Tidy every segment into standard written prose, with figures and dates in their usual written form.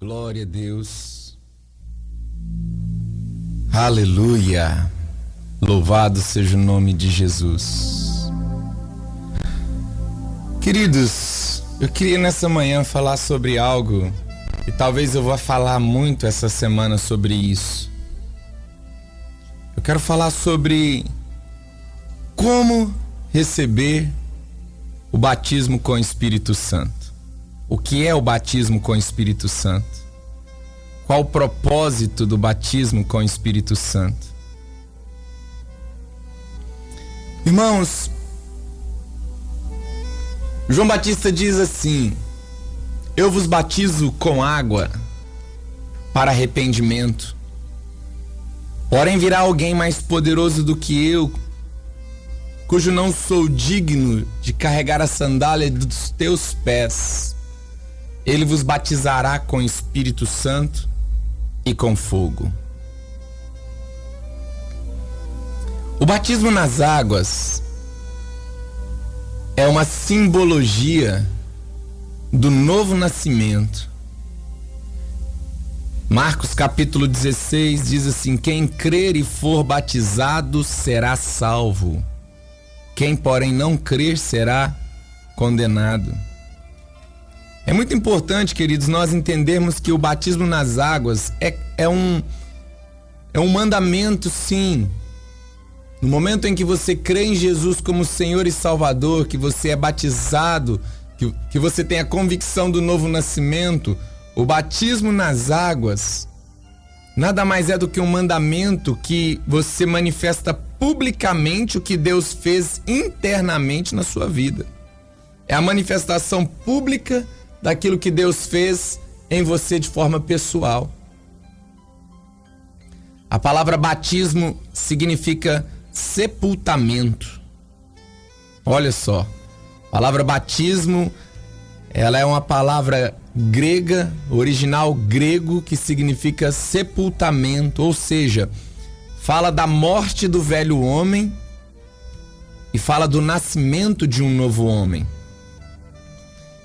Glória a Deus. Aleluia. Louvado seja o nome de Jesus. Queridos, eu queria nessa manhã falar sobre algo e talvez eu vá falar muito essa semana sobre isso. Eu quero falar sobre como receber o batismo com o Espírito Santo. O que é o batismo com o Espírito Santo? Qual o propósito do batismo com o Espírito Santo? Irmãos, João Batista diz assim: eu vos batizo com água para arrependimento. Porém virá alguém mais poderoso do que eu, cujo não sou digno de carregar a sandália dos teus pés. Ele vos batizará com Espírito Santo e com fogo. O batismo nas águas é uma simbologia do novo nascimento. Marcos capítulo 16 diz assim: quem crer e for batizado será salvo. Quem, porém, não crer será condenado. É muito importante, queridos, nós entendermos que o batismo nas águas é um mandamento, sim. No momento em que você crê em Jesus como Senhor e Salvador, que você é batizado, que você tem a convicção do novo nascimento, o batismo nas águas nada mais é do que um mandamento que você manifesta publicamente o que Deus fez internamente na sua vida. É a manifestação pública daquilo que Deus fez em você de forma pessoal. A palavra batismo significa sepultamento. Olha só, a palavra batismo, ela é uma palavra grega, original grego, que significa sepultamento, ou seja, fala da morte do velho homem e fala do nascimento de um novo homem.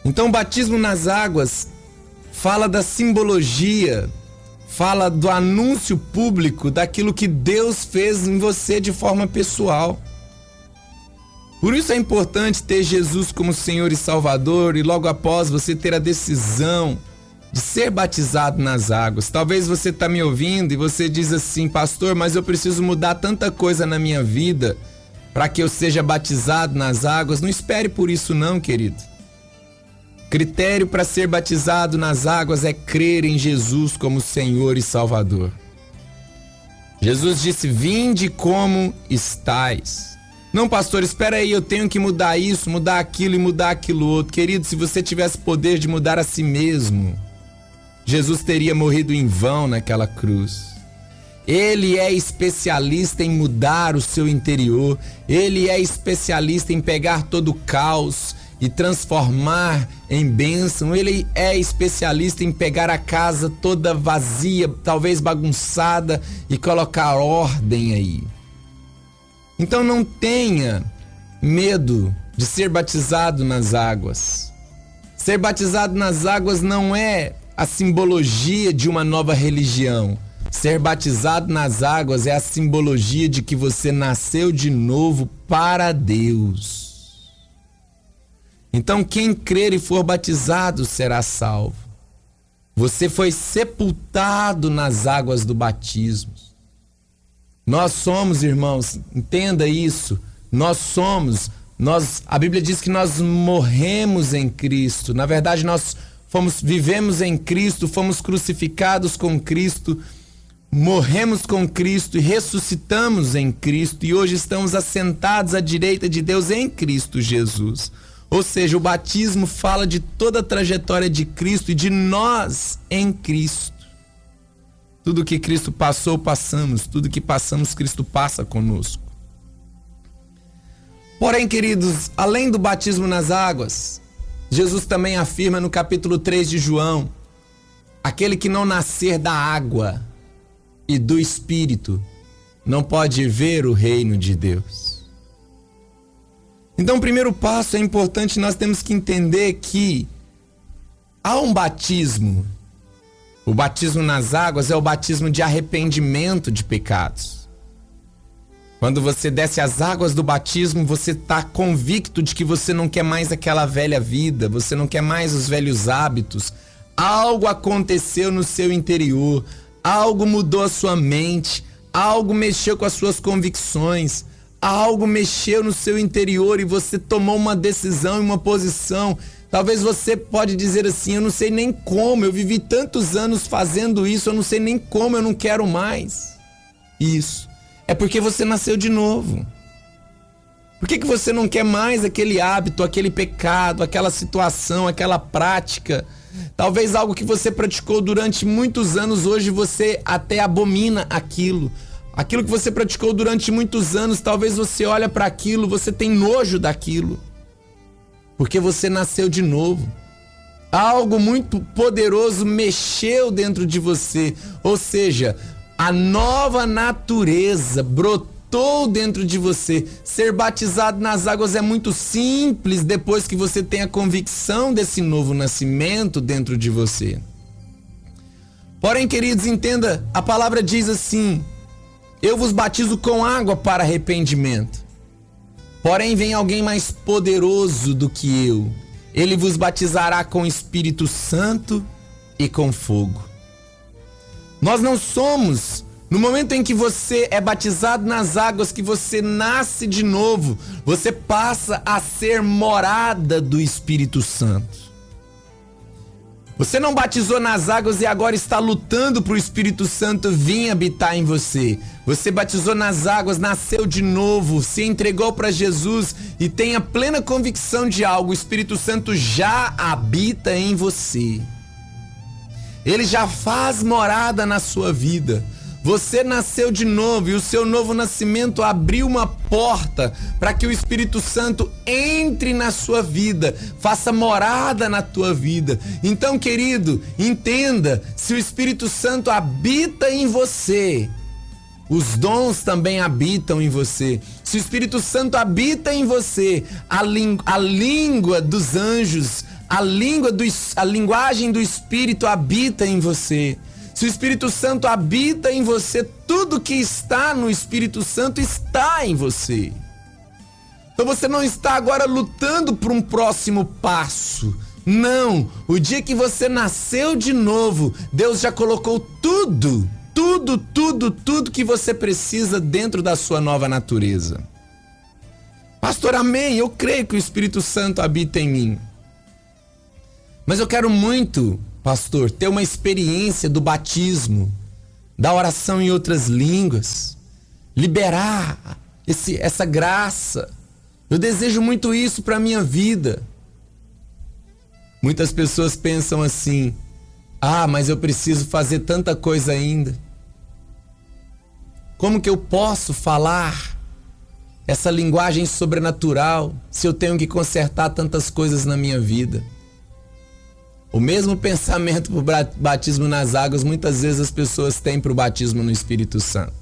Então, o batismo nas águas fala da simbologia, fala do anúncio público daquilo que Deus fez em você de forma pessoal. Por isso é importante ter Jesus como Senhor e Salvador e logo após você ter a decisão de ser batizado nas águas. Talvez você está me ouvindo e você diz assim: pastor, mas eu preciso mudar tanta coisa na minha vida para que eu seja batizado nas águas. Não espere por isso não, querido. Critério para ser batizado nas águas é crer em Jesus como Senhor e Salvador. Jesus disse: vinde como estais. Não, pastor, espera aí, eu tenho que mudar isso, mudar aquilo e mudar aquilo outro. Querido, se você tivesse poder de mudar a si mesmo, Jesus teria morrido em vão naquela cruz. Ele é especialista em mudar o seu interior. Ele é especialista em pegar todo o caos e transformar em bênção. Ele é especialista em pegar a casa toda vazia, talvez bagunçada, e colocar ordem aí. Então não tenha medo de ser batizado nas águas. Ser batizado nas águas não é a simbologia de uma nova religião. Ser batizado nas águas é a simbologia de que você nasceu de novo para Deus. Então quem crer e for batizado será salvo. Você foi sepultado nas águas do batismo. Nós somos, irmãos, entenda isso, a Bíblia diz que nós morremos em Cristo. Na verdade, nós vivemos em Cristo, fomos crucificados com Cristo, morremos com Cristo e ressuscitamos em Cristo, e hoje estamos assentados à direita de Deus em Cristo Jesus. Ou seja, o batismo fala de toda a trajetória de Cristo e de nós em Cristo. Tudo que Cristo passou, passamos. Tudo que passamos, Cristo passa conosco. Porém, queridos, além do batismo nas águas, Jesus também afirma no capítulo 3 de João: aquele que não nascer da água e do Espírito não pode ver o reino de Deus. Então, o primeiro passo é importante, nós temos que entender que há um batismo O batismo nas águas é o batismo de arrependimento de pecados. Quando você desce as águas do batismo, você está convicto de que você não quer mais aquela velha vida, você não quer mais os velhos hábitos. Algo aconteceu no seu interior, algo mudou a sua mente, algo mexeu com as suas convicções, algo mexeu no seu interior e você tomou uma decisão e uma posição. Talvez você pode dizer assim, eu não sei nem como, eu vivi tantos anos fazendo isso, eu não sei nem como, eu não quero mais. Isso. É porque você nasceu de novo. Por que você não quer mais aquele hábito, aquele pecado, aquela situação, aquela prática? Talvez algo que você praticou durante muitos anos, hoje você até abomina aquilo. Aquilo que você praticou durante muitos anos, talvez você olha para aquilo, você tem nojo daquilo. Porque você nasceu de novo. Algo muito poderoso mexeu dentro de você. Ou seja, a nova natureza brotou dentro de você. Ser batizado nas águas é muito simples depois que você tem a convicção desse novo nascimento dentro de você. Porém, queridos, entenda, a palavra diz assim: eu vos batizo com água para arrependimento. Porém, vem alguém mais poderoso do que eu. Ele vos batizará com Espírito Santo e com fogo. Nós não somos, no momento em que você é batizado nas águas, que você nasce de novo, você passa a ser morada do Espírito Santo. Você não batizou nas águas e agora está lutando para o Espírito Santo vir habitar em você. Você batizou nas águas, nasceu de novo, se entregou para Jesus e tem a plena convicção de algo. O Espírito Santo já habita em você. Ele já faz morada na sua vida. Você nasceu de novo e o seu novo nascimento abriu uma porta para que o Espírito Santo entre na sua vida, faça morada na tua vida. Então, querido, entenda, se o Espírito Santo habita em você, os dons também habitam em você. Se o Espírito Santo habita em você, a língua dos anjos, a linguagem do Espírito habita em você. Se o Espírito Santo habita em você, tudo que está no Espírito Santo está em você. Então você não está agora lutando por um próximo passo. Não, o dia que você nasceu de novo, Deus já colocou tudo que você precisa dentro da sua nova natureza. Pastor, amém, eu creio que o Espírito Santo habita em mim. Mas eu quero muito, pastor, ter uma experiência do batismo, da oração em outras línguas, liberar essa graça. Eu desejo muito isso para a minha vida. Muitas pessoas pensam assim: mas eu preciso fazer tanta coisa ainda. Como que eu posso falar essa linguagem sobrenatural se eu tenho que consertar tantas coisas na minha vida? O mesmo pensamento para o batismo nas águas, muitas vezes as pessoas têm para o batismo no Espírito Santo.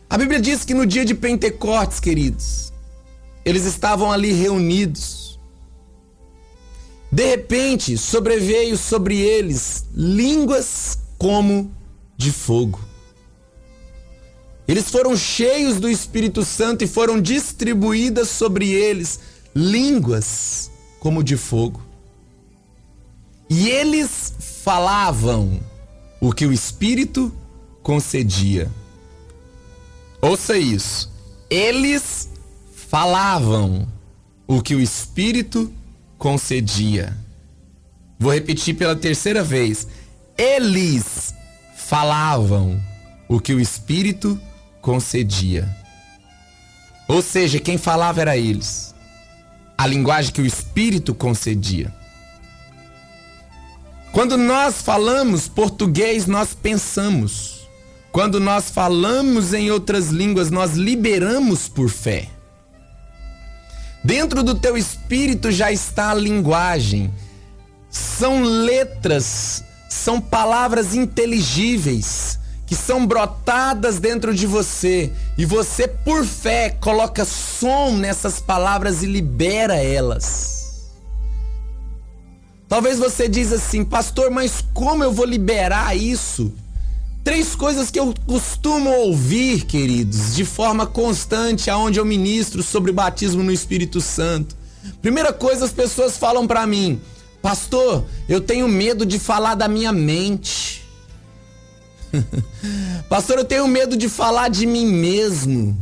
A Bíblia diz que no dia de Pentecostes, queridos, eles estavam ali reunidos. De repente, sobreveio sobre eles línguas como de fogo. Eles foram cheios do Espírito Santo e foram distribuídas sobre eles línguas como de fogo. E eles falavam o que o Espírito concedia. Ouça isso. Eles falavam o que o Espírito concedia. Vou repetir pela terceira vez. Eles falavam o que o Espírito concedia. Ou seja, quem falava era eles. A linguagem que o Espírito concedia. Quando nós falamos português, nós pensamos. Quando nós falamos em outras línguas, nós liberamos por fé. Dentro do teu espírito já está a linguagem. São letras, são palavras inteligíveis que são brotadas dentro de você. E você, por fé, coloca som nessas palavras e libera elas. Talvez você diz assim, pastor, mas como eu vou liberar isso? 3 coisas que eu costumo ouvir, queridos, de forma constante, aonde eu ministro sobre o batismo no Espírito Santo. Primeira coisa, as pessoas falam para mim, pastor, eu tenho medo de falar da minha mente. Pastor, eu tenho medo de falar de mim mesmo,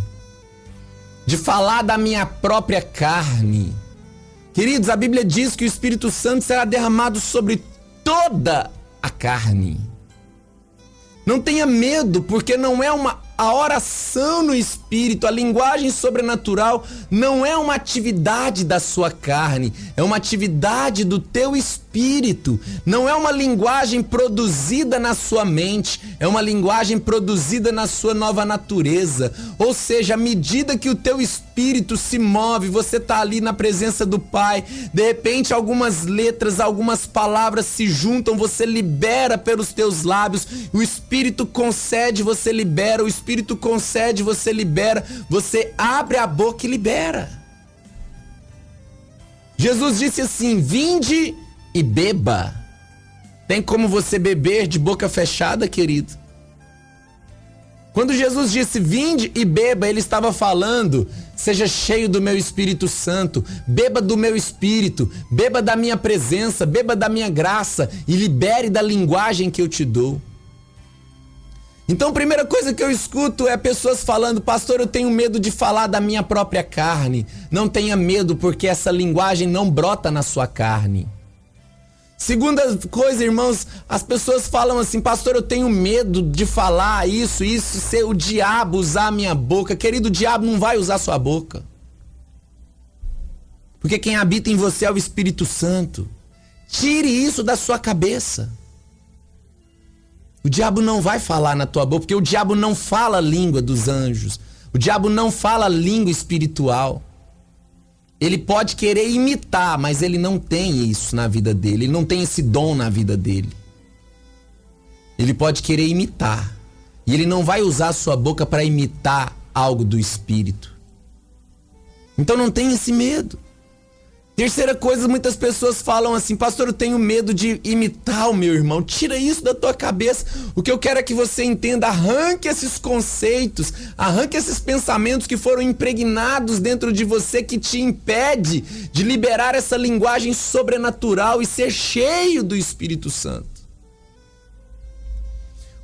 de falar da minha própria carne. Queridos, a Bíblia diz que o Espírito Santo será derramado sobre toda a carne. Não tenha medo, porque não é a oração no Espírito, a linguagem sobrenatural, não é uma atividade da sua carne, é uma atividade do teu espírito. Não é uma linguagem produzida na sua mente, é uma linguagem produzida na sua nova natureza. Ou seja, à medida que o teu espírito se move, você está ali na presença do Pai, de repente algumas letras, algumas palavras se juntam, você libera pelos teus lábios, o Espírito concede, você libera, o Espírito concede, você libera, você abre a boca e libera. Jesus disse assim, vinde e beba. Tem como você beber de boca fechada, querido? Quando Jesus disse, vinde e beba, ele estava falando, seja cheio do meu Espírito Santo, beba do meu Espírito, beba da minha presença, beba da minha graça e libere da linguagem que eu te dou. Então, a primeira coisa que eu escuto é pessoas falando, pastor, eu tenho medo de falar da minha própria carne. Não tenha medo, porque essa linguagem não brota na sua carne. Segunda coisa, irmãos, as pessoas falam assim, pastor, eu tenho medo de falar isso, ser o diabo usar a minha boca. Querido, o diabo não vai usar a sua boca. Porque quem habita em você é o Espírito Santo. Tire isso da sua cabeça. O diabo não vai falar na tua boca, porque o diabo não fala a língua dos anjos. O diabo não fala a língua espiritual. Ele pode querer imitar, mas ele não tem isso na vida dele. Ele não tem esse dom na vida dele. Ele pode querer imitar. E ele não vai usar a sua boca para imitar algo do espírito. Então não tenha esse medo. Terceira coisa, muitas pessoas falam assim, pastor, eu tenho medo de imitar o meu irmão. Tira isso da tua cabeça. O que eu quero é que você entenda, arranque esses conceitos, arranque esses pensamentos que foram impregnados dentro de você, que te impede de liberar essa linguagem sobrenatural e ser cheio do Espírito Santo.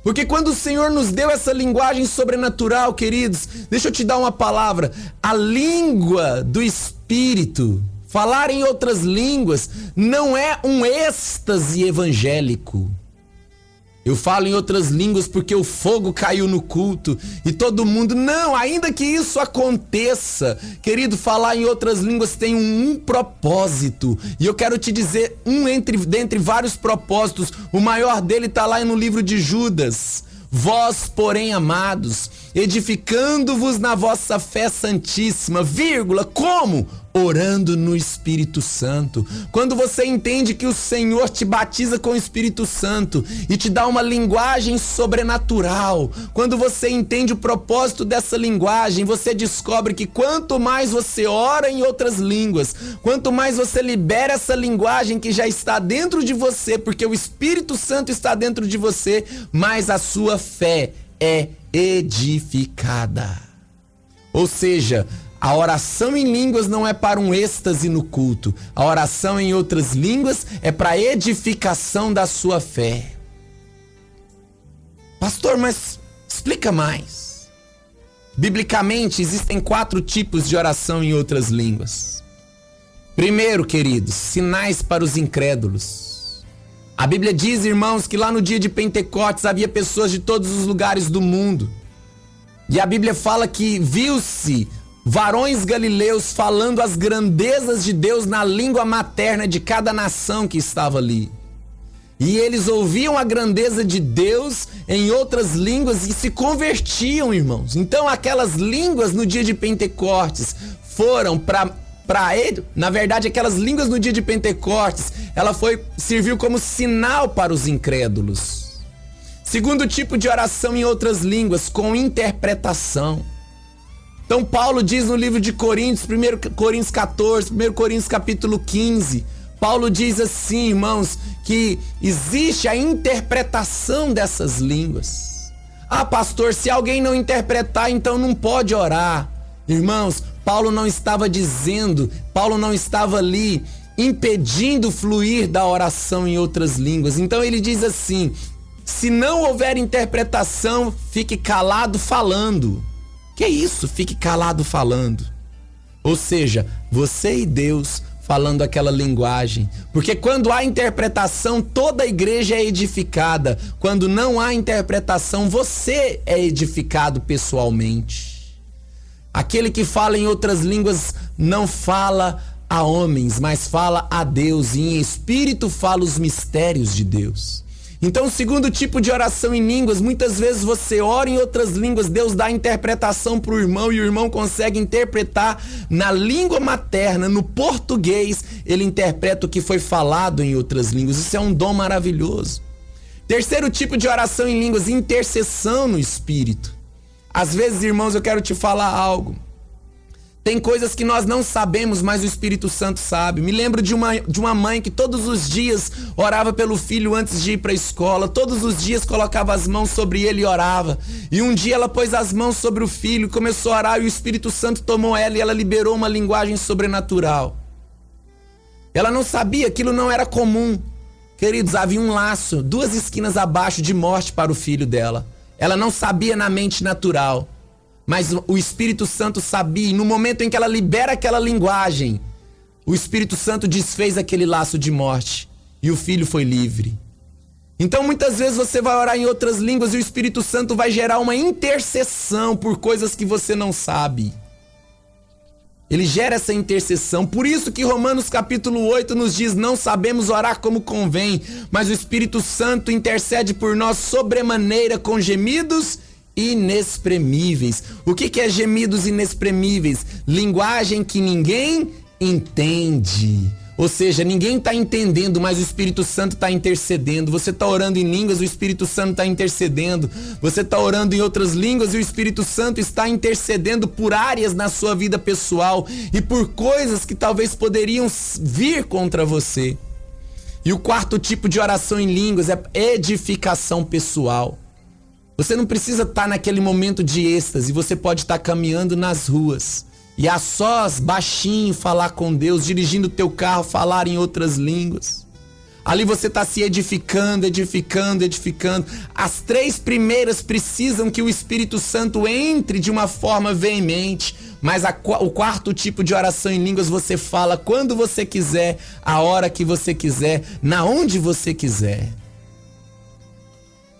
Porque quando o Senhor nos deu essa linguagem sobrenatural, queridos, deixa eu te dar uma palavra, a língua do Espírito, falar em outras línguas não é um êxtase evangélico. Eu falo em outras línguas porque o fogo caiu no culto e todo mundo... Não, ainda que isso aconteça, querido, falar em outras línguas tem um propósito. E eu quero te dizer, dentre vários propósitos, o maior dele está lá no livro de Judas. Vós, porém, amados, edificando-vos na vossa fé santíssima, vírgula, como? Orando no Espírito Santo. Quando você entende que o Senhor te batiza com o Espírito Santo e te dá uma linguagem sobrenatural, quando você entende o propósito dessa linguagem, você descobre que quanto mais você ora em outras línguas, quanto mais você libera essa linguagem que já está dentro de você, porque o Espírito Santo está dentro de você, mais a sua fé é edificada. Ou seja, a oração em línguas não é para um êxtase no culto. A oração em outras línguas é para a edificação da sua fé. Pastor, mas explica mais. Biblicamente, existem 4 tipos de oração em outras línguas. Primeiro, queridos, sinais para os incrédulos. A Bíblia diz, irmãos, que lá no dia de Pentecostes havia pessoas de todos os lugares do mundo. E a Bíblia fala que viu-se varões galileus falando as grandezas de Deus na língua materna de cada nação que estava ali. E eles ouviam a grandeza de Deus em outras línguas e se convertiam, irmãos. Então aquelas línguas no dia de Pentecostes foram para ele, na verdade aquelas línguas no dia de Pentecostes, serviu como sinal para os incrédulos. Segundo tipo de oração em outras línguas, com interpretação. Então Paulo diz no livro de Coríntios, 1 Coríntios 14, 1 Coríntios capítulo 15, Paulo diz assim, irmãos, que existe a interpretação dessas línguas. Ah, pastor, se alguém não interpretar, então não pode orar. Irmãos, Paulo não estava ali impedindo o fluir da oração em outras línguas. Então ele diz assim: se não houver interpretação, fique calado falando. Que isso? Fique calado falando. Ou seja, você e Deus falando aquela linguagem. Porque quando há interpretação, toda a igreja é edificada. Quando não há interpretação, você é edificado pessoalmente. Aquele que fala em outras línguas não fala a homens, mas fala a Deus, e em espírito fala os mistérios de Deus. Então, o segundo tipo de oração em línguas, muitas vezes você ora em outras línguas, Deus dá a interpretação para o irmão e o irmão consegue interpretar na língua materna, no português, ele interpreta o que foi falado em outras línguas. Isso é um dom maravilhoso. Terceiro tipo de oração em línguas, intercessão no espírito. Às vezes, irmãos, eu quero te falar algo. Tem coisas que nós não sabemos, mas o Espírito Santo sabe. Me lembro de uma mãe que todos os dias orava pelo filho antes de ir para a escola. Todos os dias colocava as mãos sobre ele e orava. E um dia ela pôs as mãos sobre o filho, começou a orar e o Espírito Santo tomou ela e ela liberou uma linguagem sobrenatural. Ela não sabia, aquilo não era comum. Queridos, havia um laço, 2 esquinas abaixo de morte para o filho dela. Ela não sabia na mente natural. Mas o Espírito Santo sabia, e no momento em que ela libera aquela linguagem, o Espírito Santo desfez aquele laço de morte e o filho foi livre. Então muitas vezes você vai orar em outras línguas e o Espírito Santo vai gerar uma intercessão por coisas que você não sabe. Ele gera essa intercessão. Por isso que Romanos capítulo 8 nos diz: não sabemos orar como convém, mas o Espírito Santo intercede por nós sobremaneira com gemidos inexprimíveis. O que é gemidos inexprimíveis? Linguagem que ninguém entende. Ou seja, ninguém está entendendo, mas o Espírito Santo está intercedendo. Você está orando em línguas, o Espírito Santo está intercedendo. Você está orando em outras línguas e o Espírito Santo está intercedendo por áreas na sua vida pessoal e por coisas que talvez poderiam vir contra você. E o quarto tipo de oração em línguas é edificação pessoal. Você não precisa estar naquele momento de êxtase, você pode estar caminhando nas ruas e a sós, baixinho, falar com Deus, dirigindo o teu carro, falar em outras línguas. Ali você está se edificando. As 3 primeiras precisam que o Espírito Santo entre de uma forma veemente, mas o quarto tipo de oração em línguas você fala quando você quiser, a hora que você quiser, na onde você quiser.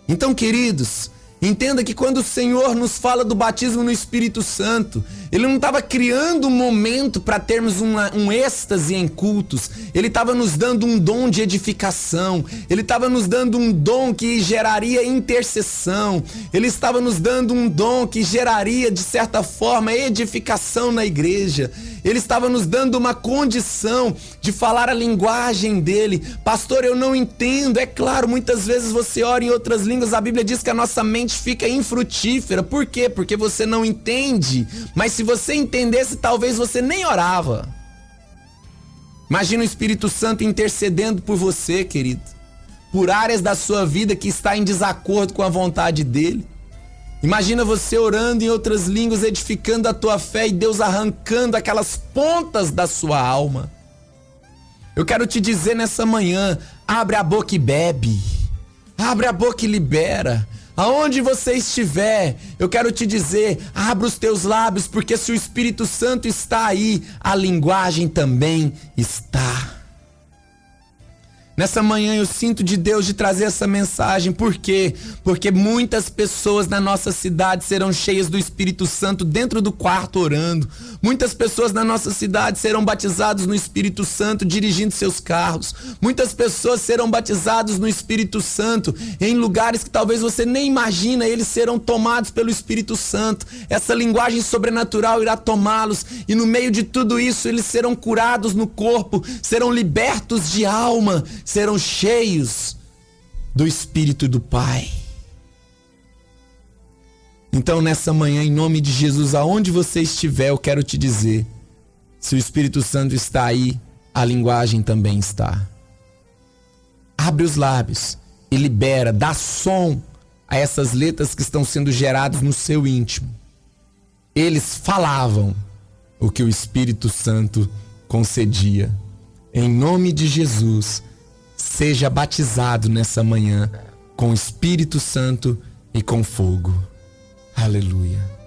Então, queridos, entenda que quando o Senhor nos fala do batismo no Espírito Santo, Ele não estava criando um momento para termos um êxtase em cultos. Ele estava nos dando um dom de edificação. Ele estava nos dando um dom que geraria intercessão. Ele estava nos dando um dom que geraria, de certa forma, edificação na igreja. Ele estava nos dando uma condição de falar a linguagem dele. Pastor, eu não entendo. É claro, muitas vezes você ora em outras línguas. A Bíblia diz que a nossa mente fica infrutífera. Por quê? Porque você não entende. Mas se você entendesse, talvez você nem orava. Imagina o Espírito Santo intercedendo por você, querido. Por áreas da sua vida que está em desacordo com a vontade dele. Imagina você orando em outras línguas, edificando a tua fé e Deus arrancando aquelas pontas da sua alma. Eu quero te dizer nessa manhã, abre a boca e bebe. Abre a boca e libera. Aonde você estiver, eu quero te dizer, abra os teus lábios, porque se o Espírito Santo está aí, a linguagem também está. Nessa manhã eu sinto de Deus de trazer essa mensagem. Por quê? Porque muitas pessoas na nossa cidade serão cheias do Espírito Santo dentro do quarto orando. Muitas pessoas na nossa cidade serão batizadas no Espírito Santo dirigindo seus carros. Muitas pessoas serão batizadas no Espírito Santo em lugares que talvez você nem imagina. Eles serão tomados pelo Espírito Santo. Essa linguagem sobrenatural irá tomá-los e no meio de tudo isso eles serão curados no corpo, serão libertos de alma, serão cheios do Espírito do Pai. Então nessa manhã, em nome de Jesus, aonde você estiver, eu quero te dizer, se o Espírito Santo está aí, a linguagem também está. Abre os lábios e libera, dá som a essas letras que estão sendo geradas no seu íntimo. Eles falavam o que o Espírito Santo concedia. Em nome de Jesus, seja batizado nessa manhã com o Espírito Santo e com fogo. Aleluia.